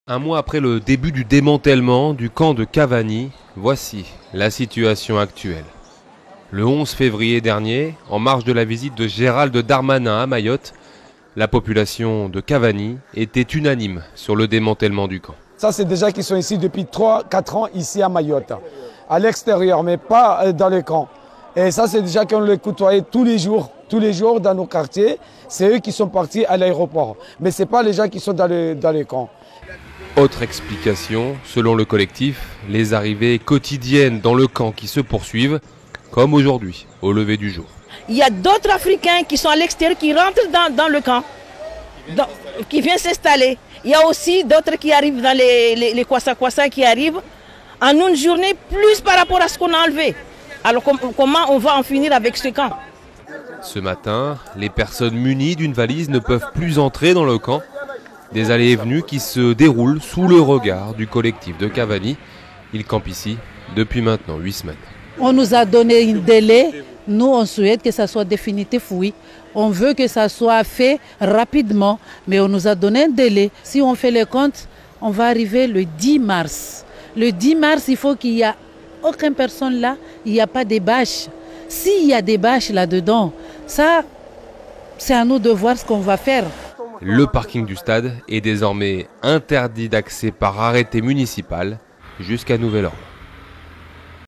Un mois après le début du démantèlement du camp de Cavani, voici la situation actuelle. Le 11 février dernier, en marge de la visite de Gérald Darmanin à Mayotte, la population de Cavani était unanime sur le démantèlement du camp. Ça, c'est des gens qui sont ici depuis 3-4 ans ici à Mayotte, à l'extérieur, mais pas dans les camps. Et ça, c'est des gens qu'on les côtoie tous les jours dans nos quartiers. C'est eux qui sont partis à l'aéroport. Mais ce n'est pas les gens qui sont dans les camps. Autre explication, selon le collectif, les arrivées quotidiennes dans le camp qui se poursuivent, comme aujourd'hui, au lever du jour. Il y a d'autres Africains qui sont à l'extérieur, qui rentrent dans le camp, qui viennent s'installer. Il y a aussi d'autres qui arrivent dans les Kwassa qui arrivent en une journée plus par rapport à ce qu'on a enlevé. Alors comment on va en finir avec ce camp? Ce matin, les personnes munies d'une valise ne peuvent plus entrer dans le camp. Des allées et venues qui se déroulent sous le regard du collectif de Cavani. Il campe ici depuis maintenant 8 semaines. On nous a donné un délai. Nous, on souhaite que ça soit définitif, oui. On veut que ça soit fait rapidement, mais on nous a donné un délai. Si on fait les comptes, on va arriver le 10 mars. Le 10 mars, il faut qu'il n'y ait aucune personne là, il n'y a pas de bâches. S'il y a des bâches là-dedans, ça, c'est à nous de voir ce qu'on va faire. Le parking du stade est désormais interdit d'accès par arrêté municipal jusqu'à nouvel ordre.